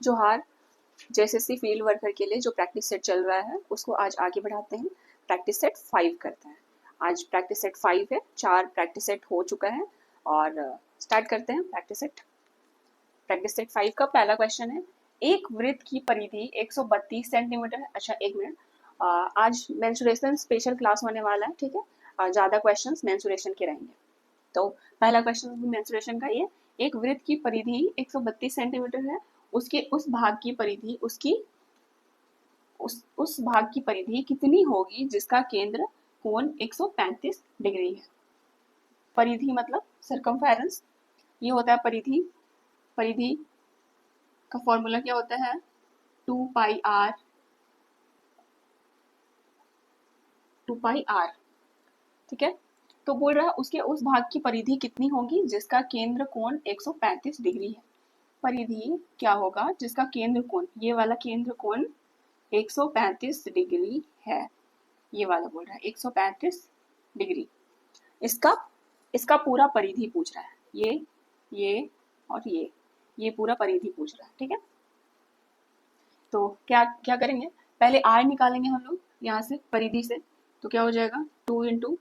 जोहार। JSSC field worker के लिए जो प्रैक्टिस सेट चल रहा है उसको आज आगे बढ़ाते हैं। प्रैक्टिस सेट 5 करते हैं। आज प्रैक्टिस सेट 5 है, 4 प्रैक्टिस सेट हो चुका है और स्टार्ट करते हैं प्रैक्टिस सेट। प्रैक्टिस सेट 5 का पहला क्वेश्चन है, एक वृत्त की परिधि 132 सेंटीमीटर है। अच्छा एक मिनट, आज मेंसुरेशन स्पेशल क्लास होने वाला है, ठीक है। ज़्यादा क्वेश्चंस मेंसुरेशन के रहेंगे। तो पहला क्वेश्चन मेंसुरेशन का ये, एक वृत्त की परिधि 132 सेंटीमीटर है, उसके उस भाग की परिधि उस भाग की परिधि कितनी होगी जिसका केंद्र कोण 135 डिग्री है। परिधि मतलब सर्कमफेरेंस, ये होता है परिधि। परिधि का फॉर्मूला क्या होता है, 2 पाई आर, ठीक है। तो बोल रहा है उसके उस भाग की परिधि कितनी होगी जिसका केंद्र कोण 135 डिग्री है। परिधि क्या होगा जिसका केंद्र कोण, ये वाला केंद्र कोण 135 डिग्री है, ये वाला बोल रहा है 135 डिग्री। इसका पूरा परिधि पूछ रहा है, ये और ये पूरा परिधि पूछ रहा है, ठीक है। तो क्या क्या करेंगे, पहले आर निकालेंगे हम लोग यहाँ से परिधि से। तो क्या हो जाएगा, 2 इंटू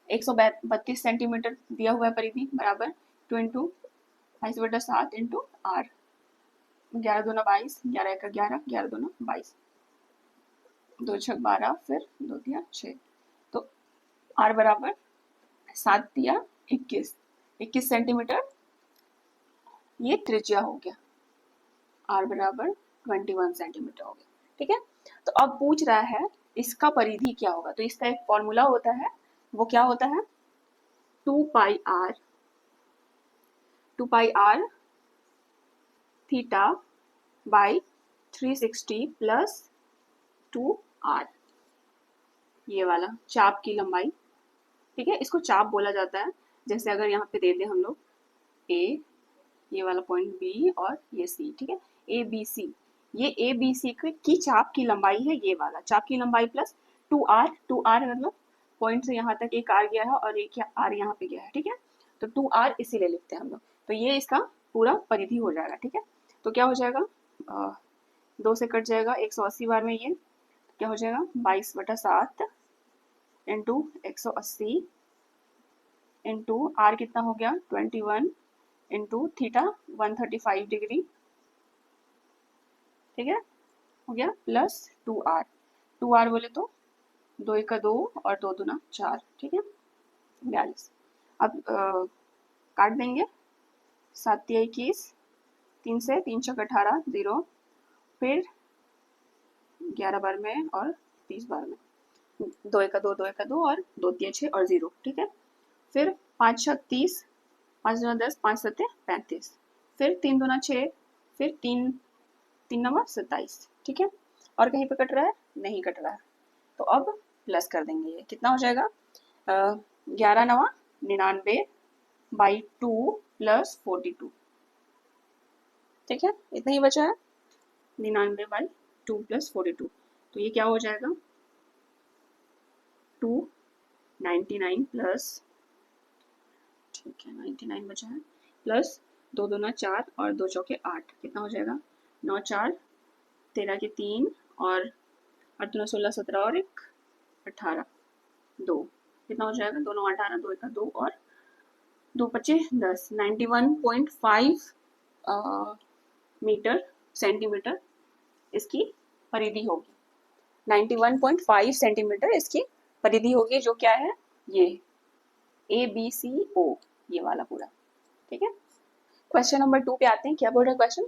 132 सेंटीमीटर दिया हुआ है परिधि बराबर 2 इंटू 22/7 इंटू आर। 11 दूना 22, 11 1 11, 11 दूना 22, 2 6 12, फिर 2 दिया 6। तो आर बराबर 7 दिया 21 सेंटीमीटर ये त्रिज्या हो गया। आर बराबर 21 सेंटीमीटर हो गया, ठीक है। तो अब पूछ रहा है इसका परिधि क्या होगा, तो इसका एक फॉर्मूला होता है, वो क्या होता है 2 pi r theta by 360 plus 2r, ये वाला चाप की लंबाई, ठीक है। इसको चाप बोला जाता है। जैसे अगर यहाँ पे दे दें हम लोग ए, ये वाला पॉइंट बी और ये सी, ठीक है। ए बी सी, ये ए बी सी की चाप की लंबाई है, ये वाला चाप की लंबाई प्लस 2r मतलब पॉइंट से यहाँ तक एक आर गया है और एक आर यहाँ पे गया है, ठीक है। तो 2r इसीलिए लिखते हैं हम लोग। तो ये इसका पूरा परिधि हो जाएगा, ठीक है। तो क्या हो जाएगा, 2 से कट जाएगा 180 बार में, ये क्या हो जाएगा 22/7 इंटू 180 इंटू आर कितना हो गया 21 इंटू थीटा 135 डिग्री, ठीक है, हो गया प्लस 2r बोले तो 2 1 2 और 2 दूना 4, ठीक है 42। अब काट देंगे, 7 3 21, 3 से 3 6 18 0, फिर 11 बार में और 30 बार में, 2 1 2 2 1 2 और 2 3 6 और 0, ठीक है। फिर 5 6 30, 5 दूना 10, 5 7 35, फिर 3 दूना 6, फिर 3 9 27, ठीक है। और कहीं पे कट रहा है, नहीं कट रहा है, तो अब प्लस कर देंगे, ये कितना हो जाएगा 11 9 99 बाई 2 प्लस 42, ठीक है। इतना ही बचा है 99 बाई 2 प्लस 42। तो ये क्या हो जाएगा 299 प्लस, ठीक है 99 बचा है, प्लस 2 दूना 4 और 2 चौके 8, कितना हो जाएगा 9 4 13 के 3 और 8 दूना 16 17 और 1 18 2, कितना हो जाएगा 2 9 18, 2 1 2 और 2 25 10, 91.5 मीटर सेंटीमीटर इसकी परिधि होगी। 91.5 सेंटीमीटर इसकी परिधि होगी, जो क्या है ये ABCO, ये वाला पूरा, ठीक है। क्वेश्चन नंबर 2 पे आते हैं। क्या बोल रहा है क्वेश्चन,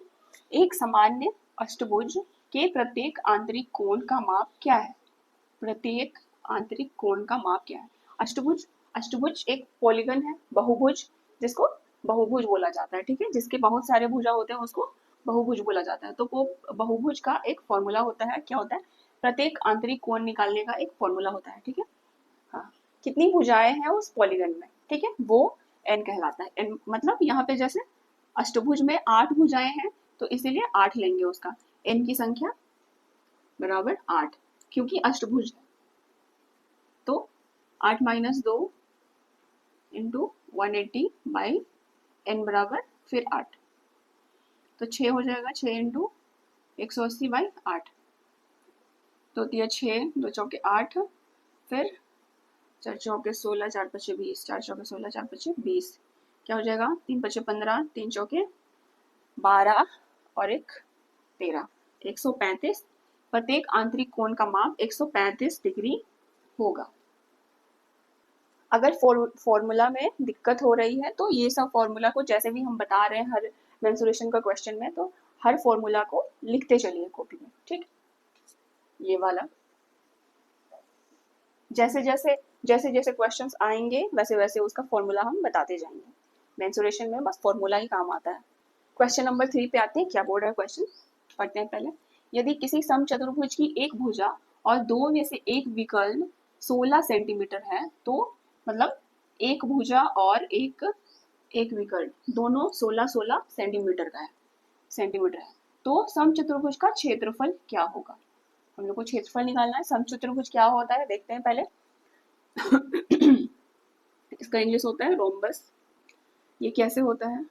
एक सामान्य अष्टभुज के प्रत्येक आंतरिक कोण का माप क्या है। प्रत्येक आंतरिक कोण का माप क्या है। अष्टभुज एक पॉलीगन है, बहुभुज, जिसको बहुभुज बोला जाता है, ठीक है। जिसके बहुत सारे भुजा होते हैं उसको बहुभुज बोला जाता है। तो वो बहुभुज का एक फॉर्मूला होता है, क्या होता है, प्रत्येक आंतरिक कोण निकालने का एक फॉर्मूला होता है, ठीक है। हाँ, कितनी भुजाएं हैं उस पॉलीगन में, ठीक है, वो n कहलाता है। n मतलब यहाँ पे जैसे अष्टभुज में 8 भुजाएं हैं तो इसीलिए 8 लेंगे, उसका n की संख्या बराबर 8, क्योंकि अष्टभुज है। तो 8 - 2 इंटू 180 बाई n बराबर फिर 8, तो 6 हो जाएगा, 6 इंटू 180/8, तो दिया 6, 2 चौके 8, फिर 4 चौके 16, 4 पचे 20, 4 चौके 16, 4 पचे 20, क्या हो जाएगा, 3 पचे 15, 3 चौके 12 और 1 13, 135। प्रत्येक आंतरिक कोण का माप 135 डिग्री होगा। अगर फॉर्मूला में दिक्कत हो रही है तो ये सब फॉर्मूला को जैसे भी हम बता रहे हैं हर मेंसुरेशन का क्वेश्चन में, तो हर फॉर्मूला को लिखते चलिए कॉपी में, ठीक। ये वाला जैसे जैसे क्वेश्चंस आएंगे वैसे वैसे उसका फॉर्मूला हम बताते जाएंगे। मेंसुरेशन में बस फॉर्मूला ही काम आता है। क्वेश्चन नंबर 3 पे आते हैं। क्या बोल रहा है क्वेश्चन, पढ़ते हैं पहले। यदि किसी समचतुर्भुज की एक भुजा और दो में से एक विकर्ण 16 सेंटीमीटर है, तो मतलब एक भुजा और एक विकर्ण दोनों 16 सेंटीमीटर का है, तो समचतुर्भुज का क्षेत्रफल क्या होगा। हम लोग को क्षेत्रफल निकालना है। समचतुर्भुज क्या होता है देखते हैं पहले। इसका इंग्लिश होता है रोम्बस। ये कैसे होता है,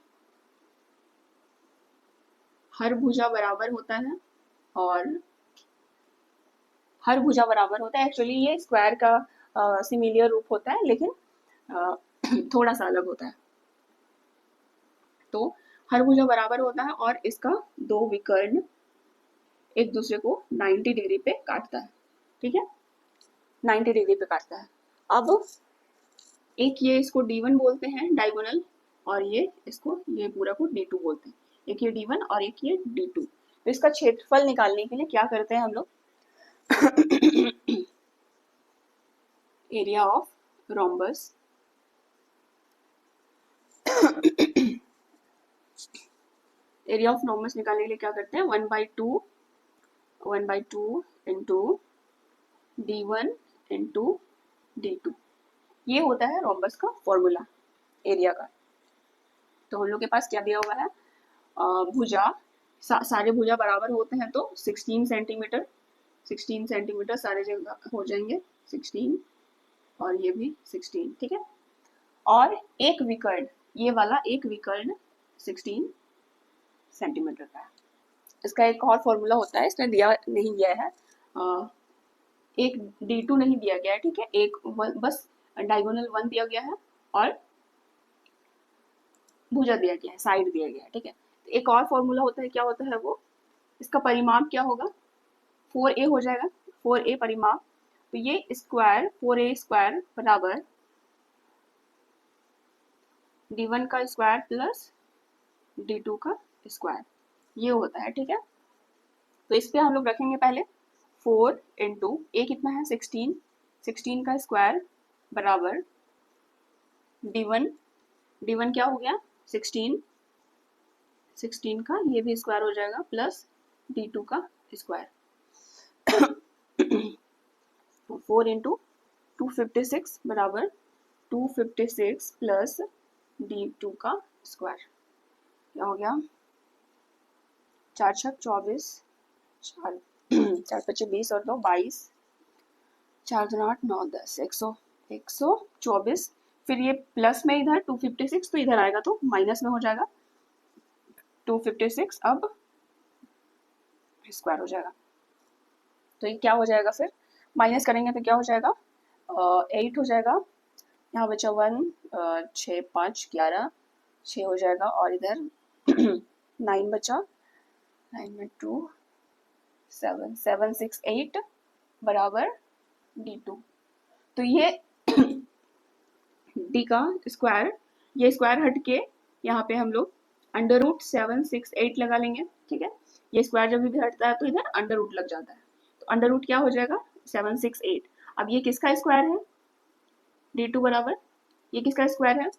हर भुजा बराबर होता है और एक्चुअली ये स्क्वायर का सिमिलियर रूप होता है, लेकिन थोड़ा सा अलग होता है। तो हर भुजा बराबर होता है और इसका दो विकर्ण एक दूसरे को 90 डिग्री पे काटता है, ठीक है, 90 डिग्री पे काटता है। अब एक ये इसको D1 बोलते हैं डायगोनल, और ये पूरा को D2 बोलते हैं। एक ये D1 और एक ये D2। तो इसका क्षेत्रफल निकालने के लिए क्या करते हैं हम लोग, एरिया ऑफ रोम्बस निकालने के लिए क्या करते हैं, 1/2 इंटू D1 इंटू D2। ये होता है रोम्बस का फॉर्मूला एरिया का। तो हम लोग के पास क्या दिया हुआ है, भुजा सारे भुजा बराबर होते हैं तो 16 सेंटीमीटर सारे जगह हो जाएंगे 16, और ये भी 16, ठीक है। और एक विकर्ण, ये वाला एक विकर्ण 16 सेंटीमीटर का है। इसका एक और फॉर्मूला होता है, इसमें दिया नहीं गया है, एक D2 नहीं दिया गया है, ठीक है, एक बस डायगोनल 1 दिया गया है और भुजा दिया गया है, साइड दिया गया है, ठीक है। एक और फॉर्मूला होता है, क्या होता है वो, इसका परिमाप क्या होगा, 4a हो जाएगा, 4a परिमाप। तो ये स्क्वायर 4a स्क्वायर बराबर D1 का स्क्वायर प्लस D2 का स्क्वायर, ये होता है, ठीक है। तो इस पे हम लोग रखेंगे पहले 4 इंटू ए कितना है 16 का स्क्वायर बराबर D1 क्या हो गया 16 का ये भी स्क्वायर हो जाएगा प्लस D2 का स्क्वायर। 4 इंटू 256 बराबर 256 प्लस D2 का स्क्वायर, क्या हो गया 4 छक 24, 4 पचे 20 और 2 22, 4 2 8 9 10, 124। फिर ये प्लस में इधर 256 तो इधर आएगा तो माइनस में हो जाएगा 256, अब स्क्वायर हो जाएगा। तो ये क्या हो जाएगा, फिर माइनस करेंगे तो क्या हो जाएगा 8 हो जाएगा, यहाँ बचा 1, 6 5 11, 6 हो जाएगा, और इधर 9 बचा, 9 में 2 7 7 6 8 बराबर D2। तो ये D का स्क्वायर, ये स्क्वायर हट के यहाँ पे हम लोग अंडर रूट 7 6 8 लगा लेंगे, ठीक है। ये स्क्वायर जब भी हटता है तो इधर अंडर रूट लग जाता है, तो अंडर रूट क्या हो जाएगा 7 6 8। अब ये किसका स्क्वायर है D2 बराबर, ये किसका स्क्वायर है,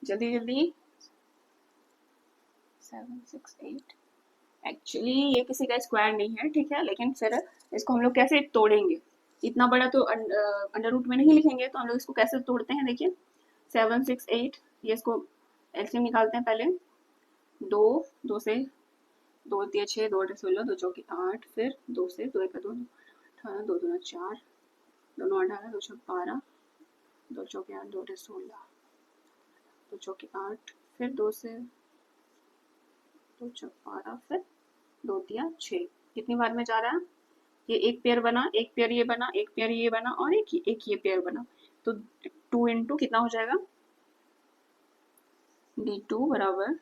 जल्दी जल्दी 7 6 8। एक्चुअली ये किसी का स्क्वायर नहीं है, ठीक है, लेकिन फिर इसको हम लोग कैसे तोड़ेंगे, इतना बड़ा तो अंडर रूट में नहीं लिखेंगे, तो हम लोग इसको कैसे तोड़ते हैं, देखिए 7 6 8, ये इसको एलसीएम निकालते हैं पहले, 2 से 2 दिया 6, 2 16, 2 चौके 8, फिर 2 से 2 1 2 18, 2 2 4, 2 9 18, 2 6 12, 2 चौके 8, 2 16, 2 चौके 8, फिर 2 से दो चौक 12, फिर 2 तिया 6। कितनी बार में जा रहा है? ये एक पेयर बना, एक पेयर ये बना, एक पेयर ये बना और एक ये पेयर बना, तो 2 इंटू कितना हो जाएगा? D2 बराबर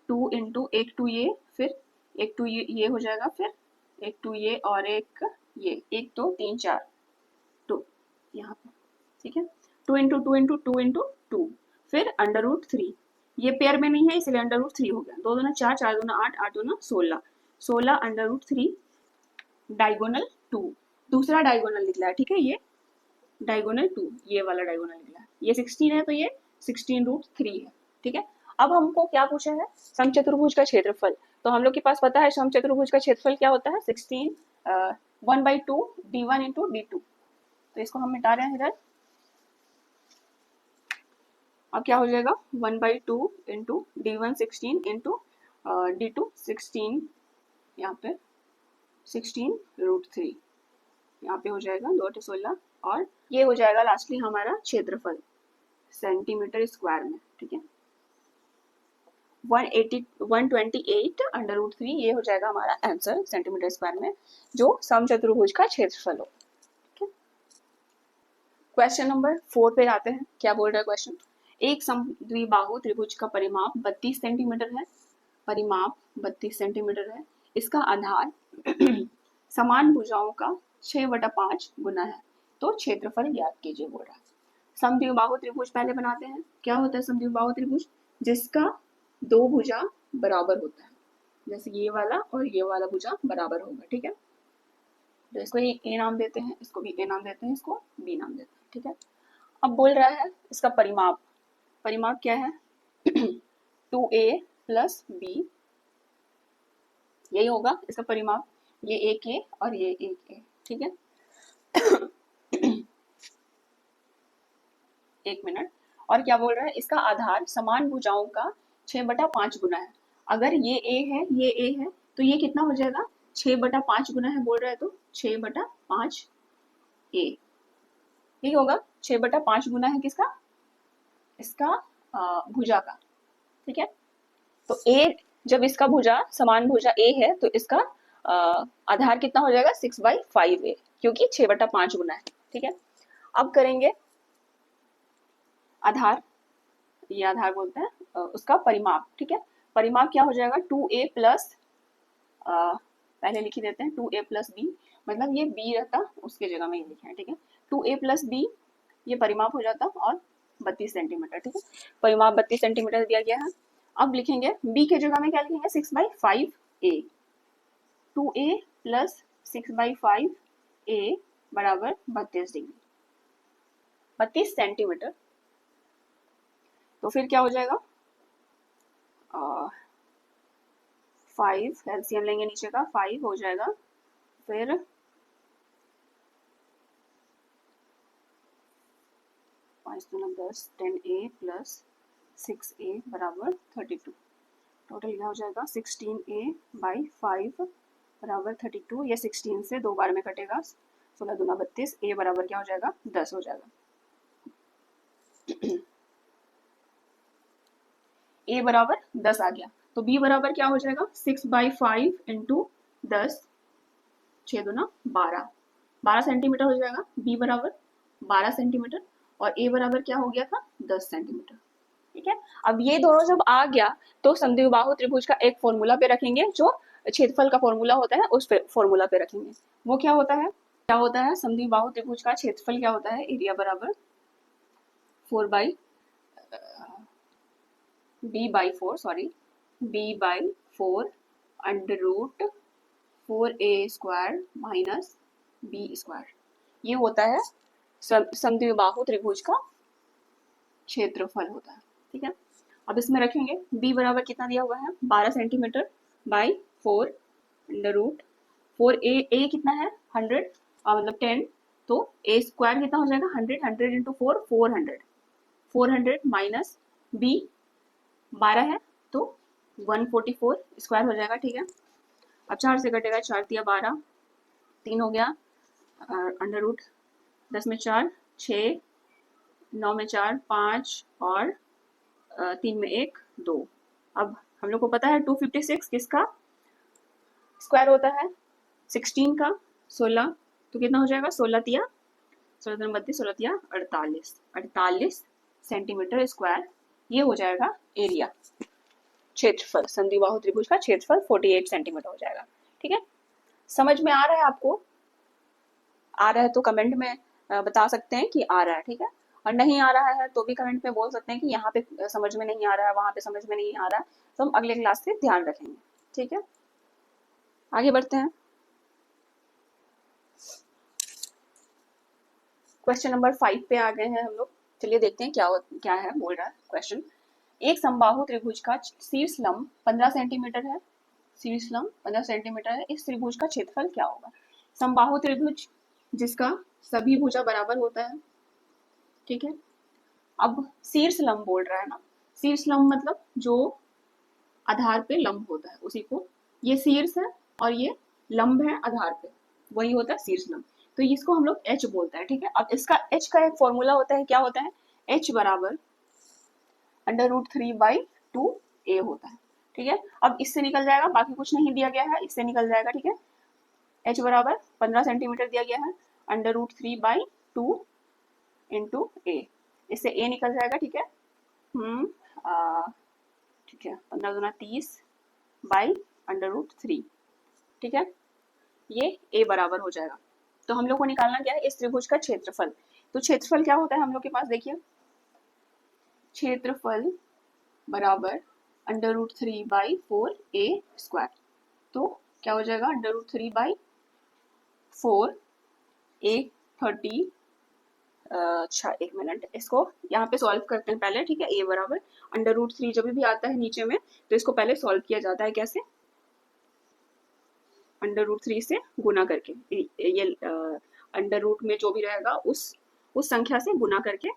2 इंटू एक 2 ये, फिर एक 2 ये हो जाएगा, फिर एक 2 ये और एक ये, 1 2 3 4 2 यहाँ पे, ठीक है। 2 इंटू 2 इंटू 2 इंटू 2, फिर √3। ये पेयर में नहीं है इसलिए √3 हो गया। 2 दूना 4, 4 दूना 8, 8 दूना 16, 16 √3 डायगोनल 2। दूसरा डायगोनल निकला है, ठीक है, ये डायगोनल 2, ये वाला डायगोनल निकला है। ये 16 है तो ये 16√3 है, ठीक है। अब हमको क्या पूछा है? समचतुर्भुज का क्षेत्रफल। तो हम लोग के पास पता है समचतुर्भुज का क्षेत्रफल क्या होता है? 16 1/2 D1 इंटू D2। तो इसको हम मिटा रहे हैं इधर। अब क्या हो जाएगा? 1/2 इंटू D1 16 इंटू D2 16, यहाँ पे 16√3, यहाँ पे हो जाएगा 2 8 16, और ये हो जाएगा लास्टली हमारा क्षेत्रफल सेंटीमीटर स्क्वायर में, ठीक है। 128 √3 ये हो जाएगा हमारा आंसर सेंटीमीटर स्क्वायर में, जो समचतुर्भुज का क्षेत्रफल हो, ठीक है। क्वेश्चन नंबर 4 पे आते हैं। क्या बोल रहा है क्वेश्चन? एक समद्विबाहु त्रिभुज का परिमाप 32 सेंटीमीटर है। परिमाप 32 सेंटीमीटर है। इसका आधार समान भुजाओं का 6/5 गुना है, तो क्षेत्रफल ज्ञात कीजिए बोल रहा है। समद्विबाहु त्रिभुज पहले बनाते हैं। क्या होता है समद्विबाहु त्रिभुज? जिसका दो भुजा बराबर होता है, जैसे ये वाला और ये वाला भुजा बराबर होगा, ठीक है। तो इसको ए नाम देते हैं, इसको भी ए नाम देते हैं, इसको बी नाम देते हैं, ठीक है। अब बोल रहा है इसका परिमाप। परिमाप क्या है? 2a प्लस b, यही होगा इसका परिमाप। ये एक ए और ये एक ए, ठीक है। एक मिनट। और क्या बोल रहा है? इसका आधार समान भुजाओं का 6/5 गुना है। अगर ये ए है, ये ए है, तो ये कितना हो जाएगा? 6/5 गुना है बोल रहा है, तो 6/5 ए, यही होगा। 6/5 गुना है किसका? इसका भुजा का, ठीक है। तो ए, जब इसका भुजा समान भुजा ए है तो इसका आधार कितना हो जाएगा? 6/5 ए, क्योंकि 6/5 गुना है, ठीक है। अब करेंगे आधार, ये आधार बोलते हैं, उसका परिमाप, ठीक है। परिमाप क्या हो जाएगा? 2a प्लस, पहले लिख ही देते हैं 2a प्लस बी, मतलब ये b रहता उसके जगह में ये लिखे हैं, ठीक है। 2a प्लस बी ये परिमाप हो जाता और 32 सेंटीमीटर, ठीक है। परिमाप 32 सेंटीमीटर दिया गया है। अब लिखेंगे b के जगह में क्या लिखेंगे? 6/5 a। 2a प्लस 6/5 a बराबर 32 डिग्री, 32 सेंटीमीटर। तो फिर क्या हो जाएगा? 5 एलसीएम लेंगे नीचे का, 5 हो जाएगा। फिर 5 दूना 10, 10a प्लस 6a बराबर 32। टोटल क्या हो जाएगा? 16a/5 बराबर 32। ये 16 से 2 बार में कटेगा, 16 दूना 32, a बराबर क्या हो जाएगा? 10 हो जाएगा। a बराबर 10 आ गया, तो b बराबर क्या हो जाएगा? 6/5 इंटू 10, 6 दूना 12, 12 सेंटीमीटर हो जाएगा। b बराबर 12 सेंटीमीटर और a बराबर क्या हो गया था? 10 सेंटीमीटर, ठीक है। अब ये दोनों जब आ गया तो समद्विबाहु त्रिभुज का एक फॉर्मूला पे रखेंगे, जो क्षेत्रफल का फॉर्मूला होता है उस फॉर्मूला पे रखेंगे। वो क्या होता है? क्या होता है? समद्विबाहु त्रिभुज का क्षेत्रफल क्या होता है? एरिया बराबर 4/b/4 √4a² माइनस b²। ये होता है समद्विबाहु त्रिभुज का क्षेत्रफल होता है, ठीक है। अब इसमें रखेंगे b बराबर कितना दिया हुआ है? 12 सेंटीमीटर बाई 4 √4a कितना है? 100, मतलब 10, तो a² कितना हो जाएगा? 100, 100 इंटू 4 400, 400 माइनस b 12 है तो 144 स्क्वायर हो जाएगा, ठीक है। अब 4 से कटेगा, 4 दिया 12, 3 हो गया, √10 में 4 6, 9 में 4 5 और 3 में 1 2। अब हम लोग को पता है 256 किसका स्क्वायर होता है, 16 का 16, तो कितना हो जाएगा 16 तिया 16 32 16 तिया 48 48 सेंटीमीटर स्क्वायर, ये हो जाएगा एरिया, क्षेत्रफल, संधिबाहु त्रिभुज का क्षेत्रफल 48 सेंटीमीटर हो जाएगा। ठीक है, समझ में आ रहा है आपको? आ रहा है तो कमेंट में बता सकते हैं कि आ रहा है। ठीक है, और नहीं आ रहा है तो भी कमेंट में बोल सकते हैं कि यहाँ पे समझ में नहीं आ रहा है, वहां पे समझ में नहीं आ रहा है, तो हम अगले क्लास से ध्यान रखेंगे। ठीक है, आगे बढ़ते हैं। क्वेश्चन नंबर 5 पे आ गए हैं हम लोग। चलिए देखते हैं क्या है बोल रहा है क्वेश्चन। एक समबाहु त्रिभुज का शीर्ष लंब 15 सेंटीमीटर है, शीर्ष लंब 15 सेंटीमीटर है, इस त्रिभुज का क्षेत्रफल क्या होगा? समबाहु त्रिभुज जिसका सभी भुजा बराबर होता है। ठीक है, अब शीर्ष लंब बोल रहा है ना, शीर्ष लंब मतलब जो आधार पे लंब होता है उसी को, ये शीर्ष है और ये लंब है आधार पे, वही होता है शीर्ष लंब, तो इसको हम लोग एच बोलते हैं। ठीक है, अब इसका एच का एक फॉर्मूला होता है, क्या होता है? एच बराबर √3/2a होता है। ठीक है, अब इससे निकल जाएगा, बाकी कुछ नहीं दिया गया है, इससे निकल जाएगा। ठीक है, एच बराबर 15 सेंटीमीटर दिया गया है, √3/2 इंटू ए, इससे ए निकल जाएगा। ठीक है, ठीक है, 15 दूना 30 बाई √3। ठीक है, ये ए बराबर हो जाएगा। तो हम लोग को निकालना क्या है? इस त्रिभुज का क्षेत्रफल। तो क्षेत्रफल क्या होता है हम लोग के पास? देखिए, क्षेत्रफल बराबर √3/4a²। तो क्या हो जाएगा? √3/4 a 30, अच्छा एक मिनट, इसको यहाँ पे सॉल्व करते हैं पहले। ठीक है, ए बराबर √3 जब भी आता है नीचे में तो इसको पहले सॉल्व किया जाता है। कैसे? √3 से गुना करके, ये अंडर रूट में जो भी रहेगा उस संख्या से गुना करके,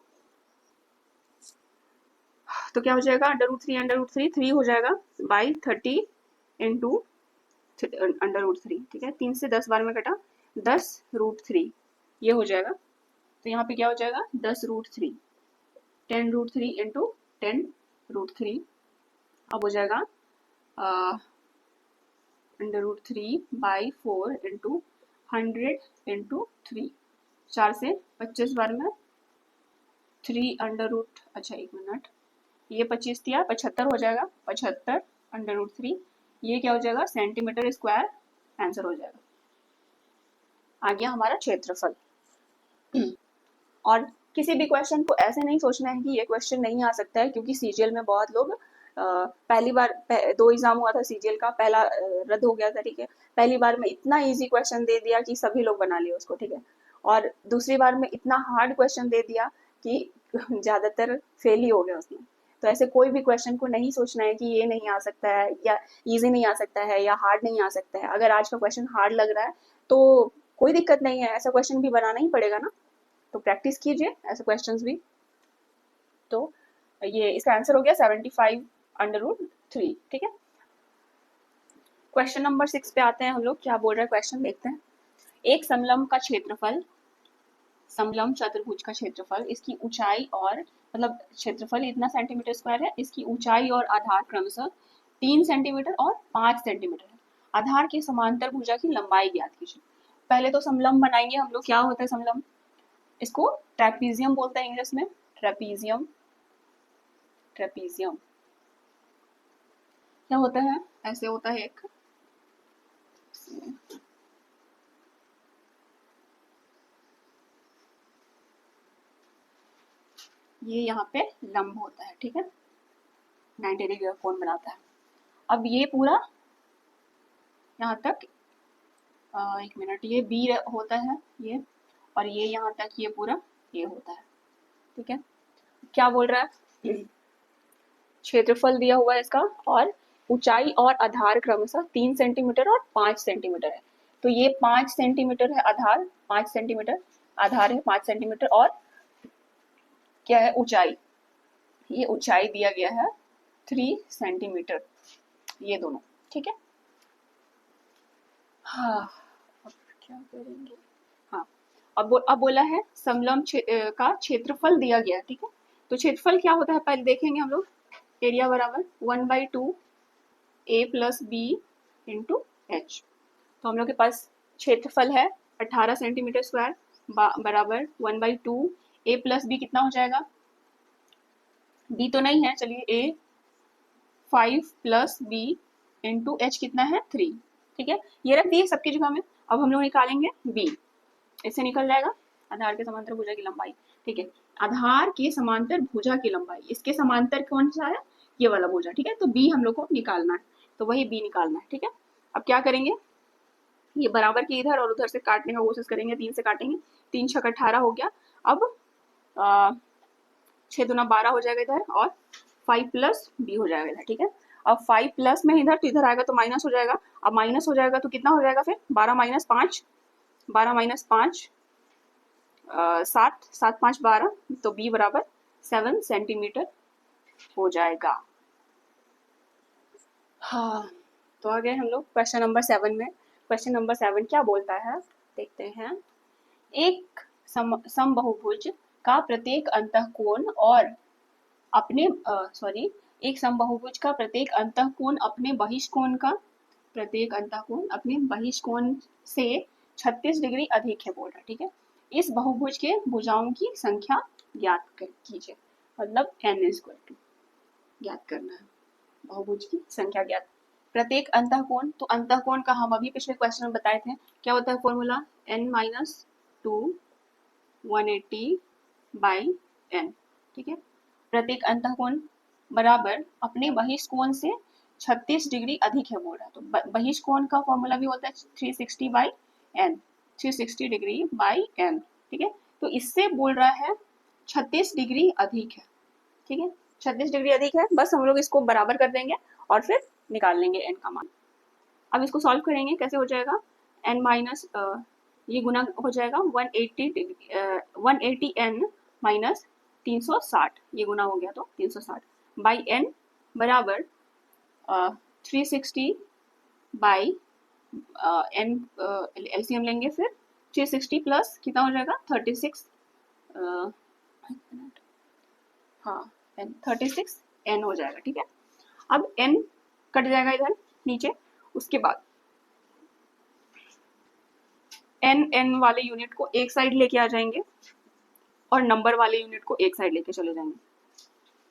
तो क्या हो जाएगा? √3 3 हो जाएगा बाई 30 इंटू √3। ठीक है, 3 से 10 बार में कटा, 10√3 ये हो जाएगा। तो यहाँ पे क्या हो जाएगा? 10√3, 10√3 इंटू 10√3, अब हो जाएगा √3/4 इंटू 100 इंटू 3, 4 से 25 बार में 3 अच्छा एक मिनट, ये 25 दिया 75 हो जाएगा, 75 √3, ये क्या हो जाएगा? सेंटीमीटर स्क्वायर आंसर हो जाएगा। आ गया हमारा क्षेत्रफल। और किसी भी क्वेश्चन को ऐसे नहीं सोचना है कि ये क्वेश्चन नहीं आ सकता है, क्योंकि सीजीएल में बहुत लोग पहली बार 2 एग्जाम हुआ था सीजीएल का, पहला रद्द हो गया था। ठीक है, पहली बार में इतना इजी क्वेश्चन दे दिया कि सभी लोग बना लिए उसको। ठीक है, और दूसरी बार में इतना हार्ड क्वेश्चन दे दिया कि ज्यादातर फेल ही हो गए उसमें। तो ऐसे कोई भी क्वेश्चन को नहीं सोचना है कि ये नहीं आ सकता है, या इजी नहीं आ सकता है, या हार्ड नहीं आ सकता है। अगर आज का क्वेश्चन हार्ड लग रहा है तो कोई दिक्कत नहीं है, ऐसा क्वेश्चन भी बनाना ही पड़ेगा ना, तो प्रैक्टिस कीजिए ऐसे क्वेश्चंस भी। तो ये इसका आंसर हो गया 75 √3। ठीक है, क्वेश्चन नंबर 6 पे आते हैं हम लोग। क्या बोल रहा है क्वेश्चन, देखते हैं। एक समलंब का क्षेत्रफल, समलंब चतुर्भुज का क्षेत्रफल, इसकी ऊंचाई और मतलब क्षेत्रफल इतना सेंटीमीटर स्क्वायर है, इसकी ऊंचाई और आधार क्रमशः 3 सेंटीमीटर और 5 सेंटीमीटर है। आधार के समांतर भुजा की लंबाई ज्ञात कीजिए। पहले तो समलंब बनाएंगे हम लोग। क्या होता है समलंब? इसको ट्रेपीजियम बोलते हैं इंग्लिश में, ट्रेपीजियम। ट्रेपीजियम क्या होता है? ऐसे होता है एक, ये यहाँ पे लंब होता है। ठीक है, 90 डिग्री का कोण बनाता है। अब ये पूरा यहाँ तक, एक मिनट, ये बी होता है ये, और ये यहाँ तक ये पूरा ये होता है। ठीक है, क्या बोल रहा है? क्षेत्रफल दिया हुआ है इसका, और ऊंचाई और आधार क्रमशः 3 सेंटीमीटर और 5 सेंटीमीटर है। तो ये 5 सेंटीमीटर है आधार, 5 सेंटीमीटर आधार है, 5 सेंटीमीटर, और क्या है? ऊंचाई। ये ऊंचाई दिया गया है 3 सेंटीमीटर, ये दोनों। ठीक है, हाँ अब क्या करेंगे? हाँ, अब बोला है समलंब का क्षेत्रफल दिया गया। ठीक है, तो क्षेत्रफल क्या होता है पहले देखेंगे हम लोग। एरिया बराबर 1/2 ए प्लस बी इंटू एच। तो हम लोग के पास क्षेत्रफल है 18 सेंटीमीटर स्क्वायर बराबर 1/2। ए प्लस बी कितना हो जाएगा, बी तो नहीं है, चलिए ए 5 प्लस बी इंटू एच कितना है 3। ठीक है, ये रख दिए सबकी जगह में। अब हम लोग निकालेंगे बी, इससे निकल जाएगा आधार के समांतर भुजा की लंबाई। ठीक है, आधार के समांतर भुजा की लंबाई, इसके समांतर कौन सा है, ये वाला भुजा। ठीक है, तो बी हम लोग को निकालना है, तो वही बी निकालना है। ठीक है, अब क्या करेंगे, ये बराबर के इधर और उधर से काटने का कोशिश करेंगे, 3 से काटेंगे, 3 छक 18 हो गया। अब 6 दूना 12 हो जाएगा इधर, और 5 प्लस बी हो जाएगा इधर। ठीक है, अब 5 प्लस में इधर, तो इधर आएगा तो माइनस हो जाएगा। अब माइनस हो जाएगा तो कितना हो जाएगा फिर, 12 माइनस 5, 12 माइनस 5 7, 7 5 12, तो बी बराबर 7 सेंटीमीटर हो जाएगा। हाँ, तो आ गए हम लोग क्वेश्चन नंबर 7 में। क्वेश्चन नंबर 7 क्या बोलता है, देखते हैं। एक समबाहुभुज का प्रत्येक अंतःकोण और अपने एक समबाहुभुज का प्रत्येक अंतःकोण अपने बहिष्कोण का, प्रत्येक अंतःकोण अपने बहिष्कोण से 36 डिग्री अधिक है बोल रहा है। ठीक है, इस बहुभुज के भुजाओं की संख्या ज्ञात कीजिए, मतलब n² ज्ञात करना है, बहुभुज की संख्या ज्ञात। प्रत्येक अंतःकोण, तो अंतःकोण का हम अभी पिछले क्वेश्चन में बताए थे, क्या होता है फॉर्मूला, n-2 180 बाई n। ठीक है, प्रत्येक अंतःकोण बराबर अपने बहिष्कोण से 36 डिग्री अधिक है बोल रहा है। तो बहिष्कोण का फॉर्मूला भी होता है 360 by n, 360 degree by n। ठीक है, तो इससे बोल रहा है 36 डिग्री अधिक है। ठीक है, 36 डिग्री अधिक है, बस हम लोग इसको बराबर कर देंगे और फिर निकाल लेंगे n का मान। अब इसको सॉल्व करेंगे, कैसे हो जाएगा, n माइनस ये गुना हो जाएगा 180 n माइनस 360, ये गुना हो गया तो 360 बाई n बराबर 360 बाई n, एलसीएम लेंगे फिर 360 प्लस कितना हो जाएगा 36, हाँ 36 n हो जाएगा। ठीक है, अब n कट जाएगा इधर नीचे, उसके बाद n वाले यूनिट को एक साइड लेके आ जाएंगे और नंबर वाले यूनिट को एक साइड लेके चले जाएंगे।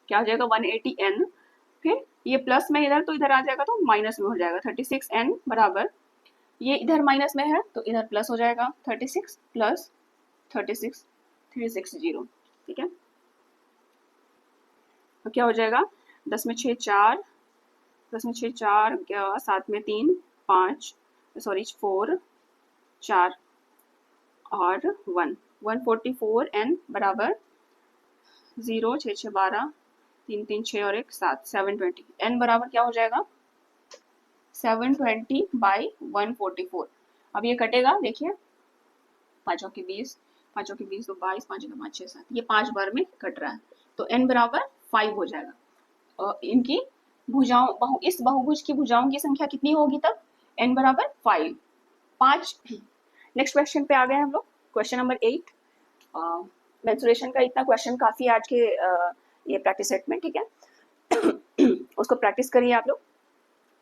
क्या हो जाएगा 180 n, फिर ये प्लस में इधर तो इधर आ जाएगा तो माइनस में हो जाएगा 36 n बराबर, ये इधर माइनस में है तो इधर प्लस हो जाएगा 36 प्लस 36 360। ठीक है, तो क्या हो जाएगा 10 में 6 4, 10 में 6 4, 7 में 3 5, सॉरी 4 4 और 1, 144 n बराबर 0 6 6 12, 3 3 6 और 1 7, 720 n बराबर क्या हो जाएगा 720 बाई 144। अब ये कटेगा, देखिए 5 के 20, 5 के 20 तो 22, 5 के 5 6 7, ये 5 बार में कट रहा है, तो n बराबर 5 हो जाएगा। और इनकी भुजाओं, इस बहुभुज की भुजाओं की संख्या कितनी होगी तब, n बराबर 5 5। नेक्स्ट क्वेश्चन पे आ गए हम लोग, क्वेश्चन नंबर 8। मेंसुरेशन का इतना क्वेश्चन काफी आज के ये प्रैक्टिस सेट में। ठीक है, उसको प्रैक्टिस करिए आप लोग,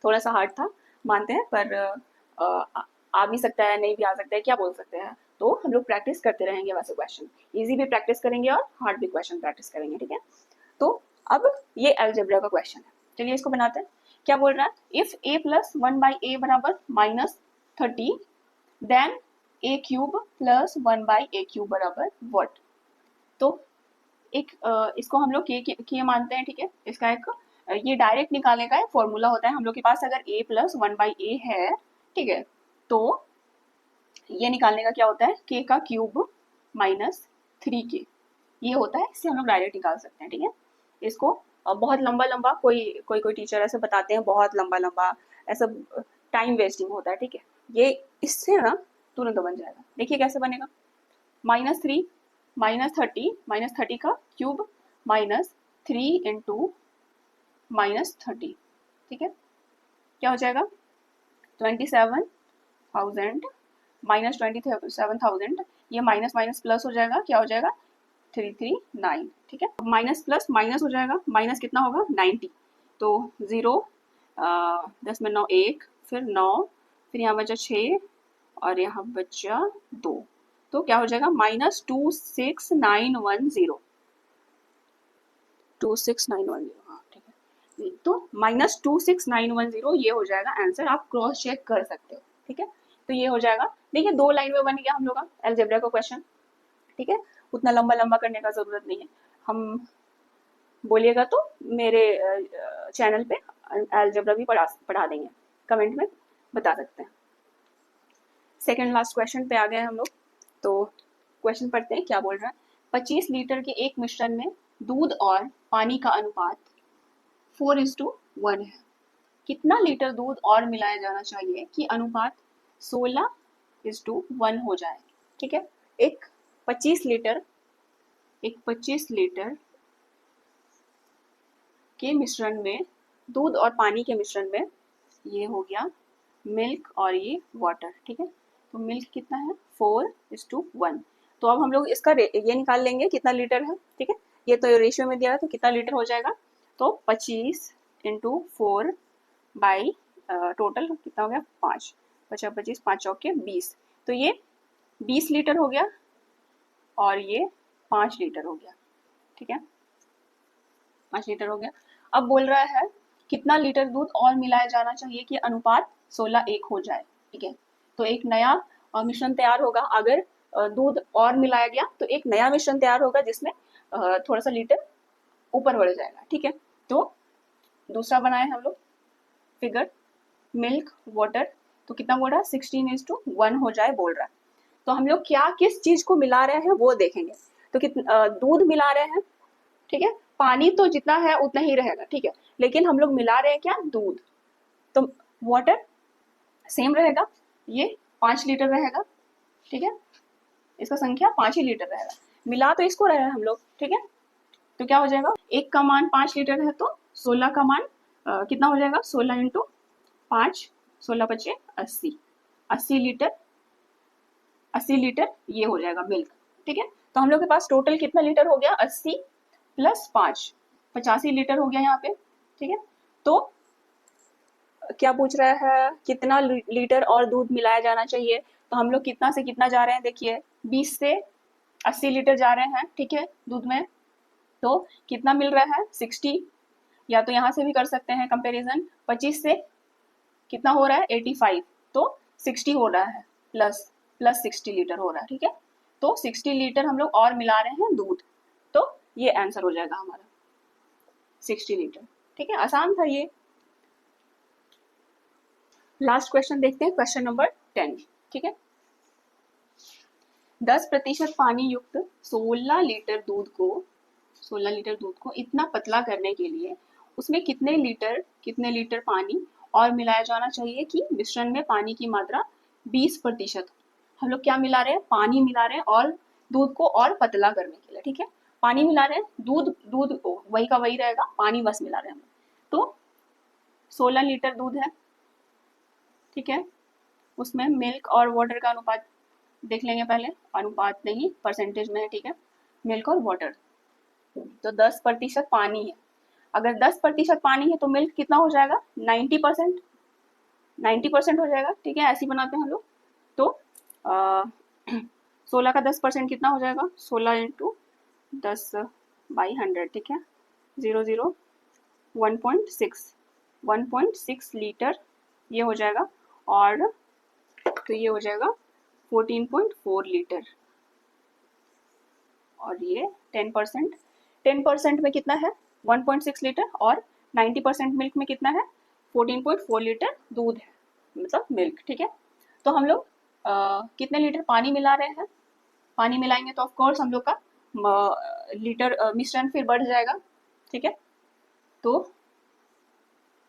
थोड़ा सा हार्ड था मानते हैं, पर आ भी सकता है नहीं भी आ सकता है, क्या बोल सकते हैं। तो हम लोग प्रैक्टिस करते रहेंगे, वैसे क्वेश्चन इजी भी प्रैक्टिस करेंगे और हार्ड भी क्वेश्चन प्रैक्टिस करेंगे। ठीक है, तो अब ये अलजेब्रा का क्वेश्चन है, चलिए इसको बनाते हैं। क्या बोल रहा है, if a plus 1 by a बराबर -30 then a cube plus 1 by a cube बराबर व्हाट। तो एक इसको हम लोग के मानते हैं। ठीक है, इसका एक ये डायरेक्ट निकालने का फॉर्मूला होता है हम लोग के पास, अगर a प्लस 1 बाई ए है, ठीक है, तो ये निकालने का क्या होता है, k का क्यूब माइनस 3k, ये होता है, इससे हम लोग डायरेक्ट निकाल सकते हैं। ठीक है, इसको बहुत लंबा लंबा कोई टीचर ऐसे बताते हैं, बहुत लंबा लंबा, ऐसा टाइम वेस्टिंग होता है। ठीक है, ये इससे ना तुरंत बन जाएगा। देखिए कैसे बनेगा, -3 -30 का क्यूब -3 इंटू -30। ठीक है, क्या हो जाएगा 27,000 -27,000, ये माइनस माइनस प्लस हो जाएगा, क्या हो जाएगा 339। ठीक है, माइनस प्लस माइनस हो जाएगा, माइनस कितना होगा 90, तो 0 10 में 9 1, फिर 9, फिर यहाँ बचा 6 और यहाँ बचा 2, तो क्या हो जाएगा -26910, 26910, हाँ ठीक है। तो -26910 ये हो जाएगा आंसर, आप क्रॉस चेक कर सकते हो, ठीक है। तो ये हो जाएगा, देखिए 2 लाइन में बन गया हम लोग का अलजेब्रा का क्वेश्चन, ठीक है। उतना लंबा लंबा करने का जरूरत नहीं है, हम बोलिएगा तो मेरे चैनल पे अलजेब्रा भी पढ़ा देंगे, कमेंट में बता सकते हैं। सेकंड लास्ट क्वेश्चन पे आ गए हम लोग, तो क्वेश्चन पढ़ते हैं क्या बोल रहा है। 25 लीटर के एक मिश्रण में दूध और पानी का अनुपात 4:1 है। कितना लीटर दूध और मिलाया जाना चाहिए कि अनुपात 16:1 हो जाए, ठीक है। एक 25 लीटर के मिश्रण में, दूध और पानी के मिश्रण में, ये हो गया मिल्क और ये वाटर, ठीक है। तो मिल्क कितना है 4:1, तो अब हम लोग इसका ये निकाल लेंगे कितना लीटर है, ठीक है। ये तो रेशियो में दिया है, तो कितना लीटर हो जाएगा, तो 25 × 4 बाई टोटल कितना हो गया 5, 25 25 5 चौके 20, तो ये 20 लीटर हो गया और ये 5 लीटर हो गया, ठीक है। 5 लीटर हो गया। अब बोल रहा है कितना लीटर दूध और मिलाया जाना चाहिए कि अनुपात 16:1 हो जाए, ठीक है। तो एक नया मिश्रण तैयार होगा, अगर दूध और मिलाया गया तो एक नया मिश्रण तैयार होगा जिसमें थोड़ा सा लीटर ऊपर बढ़ जाएगा, ठीक है। तो दूसरा बनाए हम लोग फिगर, मिल्क वाटर, तो कितना बोल रहा है 16:1 हो जाए बोल रहा है। तो हम लोग क्या किस चीज को मिला रहे हैं वो देखेंगे। तो कितना दूध मिला रहे हैं, ठीक है। पानी तो जितना है उतना ही रहेगा, ठीक है, लेकिन हम लोग मिला रहे हैं क्या दूध, तो वाटर सेम रहेगा, ये 5 लीटर रहेगा, ठीक है। इसका संख्या 5 ही लीटर रहेगा, मिला तो इसको रहे हैं हम लोग, ठीक है। तो क्या हो जाएगा, एक का मान 5 लीटर है तो 16 का मान कितना हो जाएगा, 16 × 5, 16 × 5 80, 80 लीटर, 80 लीटर ये हो जाएगा मिल्क, ठीक है। तो हम लोग के पास टोटल कितना लीटर हो गया, 80 + 5, 85 लीटर हो गया यहाँ पे, ठीक है। तो क्या पूछ रहा है, कितना लीटर और दूध मिलाया जाना चाहिए, तो हम लोग कितना से कितना जा रहे हैं, देखिए 20 से 80 लीटर जा रहे हैं, ठीक है, दूध में। तो कितना मिल रहा है 60, या तो यहाँ से भी कर सकते हैं कंपैरिजन, 25 से कितना हो रहा है 85, तो 60 हो रहा है, प्लस 60 लीटर हो रहा है, ठीक है। तो 60 लीटर हम लोग और मिला रहे हैं दूध, तो ये आंसर हो जाएगा हमारा 60 लीटर, ठीक है। आसान था ये। लास्ट क्वेश्चन देखते हैं, क्वेश्चन नंबर 10, ठीक है। 10% पानी युक्त 16 लीटर दूध को इतना पतला करने के लिए उसमें कितने लीटर पानी और मिलाया जाना चाहिए कि मिश्रण में पानी की मात्रा 20%। हम लोग क्या मिला रहे हैं, पानी मिला रहे हैं और दूध को और पतला करने के लिए, ठीक है। पानी मिला रहे हैं, दूध वही का वही रहेगा, पानी बस मिला रहे हैं हम। तो 16 लीटर दूध है, ठीक है, उसमें मिल्क और वाटर का अनुपात देख लेंगे पहले, अनुपात नहीं परसेंटेज में है, ठीक है, मिल्क और वाटर। तो 10% पानी है, अगर 10% पानी है तो मिल्क कितना हो जाएगा 90%, 90% हो जाएगा, ठीक है। ऐसे ही बनाते हैं हम लोग। तो 16 का 10% कितना हो जाएगा, 16 × 10/100, ठीक है, 0 1.6 लीटर ये हो जाएगा, और तो ये हो जाएगा 14.4 लीटर, और ये 10% में कितना है 1.6 लीटर, और 90% मिल्क में कितना है 14.4 लीटर दूध है, मतलब मिल्क, ठीक है। तो हम लोग कितने लीटर पानी मिला रहे हैं, पानी मिलाएंगे तो ऑफकोर्स हम लोग का लीटर मिश्रण फिर बढ़ जाएगा, ठीक है। तो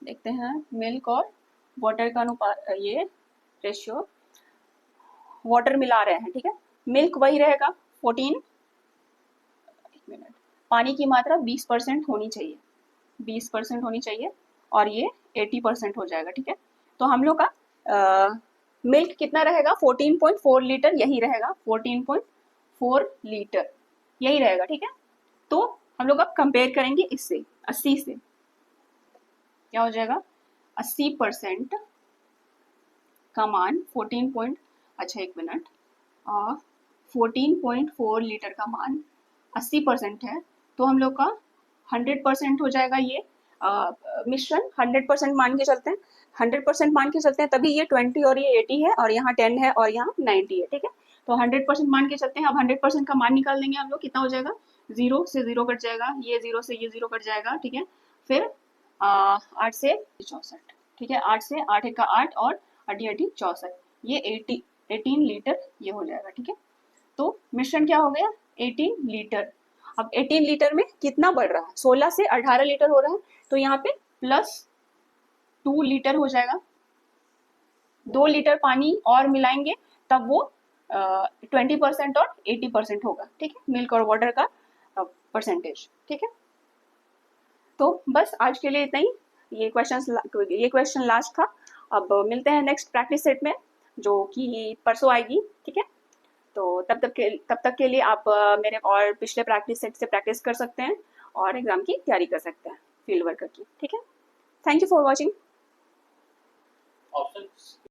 देखते हैं मिल्क और वाटर का अनुपात, ये रेशियो, वाटर मिला रहे हैं, ठीक है, मिल्क वही रहेगा 14, एक मिनट, पानी की मात्रा 20% होनी चाहिए, 20% होनी चाहिए, और ये 80% हो जाएगा, ठीक है। तो हम लोग का मिल्क कितना रहेगा 14.4 लीटर, यही रहेगा 14.4 लीटर यही रहेगा, ठीक है। तो हम लोग अब कंपेयर करेंगे इससे 80 से, क्या हो जाएगा 80% का मान 14.4 लीटर का मान 80% है, तो हम लोग का 100% हो जाएगा ये मिश्रण। 100% मान के चलते हैं, 100% मान के चलते हैं, तभी ये 20 और ये 80 है और यहाँ 10 है और यहाँ 90 है, ठीक है। तो 100% मान के चलते हैं। अब 100% का मान निकाल देंगे हम लोग, कितना हो जाएगा, 0 से 0 कट जाएगा, ये 0 से ये 0 कट जाएगा, ठीक है। फिर 8 से 64, ठीक है, 8 से 8 का 8 और 8 64, ये 18 लीटर ये हो जाएगा, ठीक है। तो मिश्रण क्या हो गया, 18 लीटर। अब 18 लीटर में कितना बढ़ रहा है, 16 से 18 लीटर हो रहा है, तो यहाँ पे +2 लीटर हो जाएगा। 2 लीटर पानी और मिलाएंगे तब वो 20% और 80% होगा, ठीक है, मिल्क और वाटर का परसेंटेज, ठीक है। तो बस आज के लिए इतना ही। ये क्वेश्चन लास्ट था। अब मिलते हैं नेक्स्ट प्रैक्टिस सेट में, जो कि परसों आएगी, ठीक है। तो तब तक के लिए आप मेरे और पिछले प्रैक्टिस सेट से प्रैक्टिस कर सकते हैं और एग्जाम की तैयारी कर सकते हैं फील्ड वर्क की, ठीक है। Thank you for watching.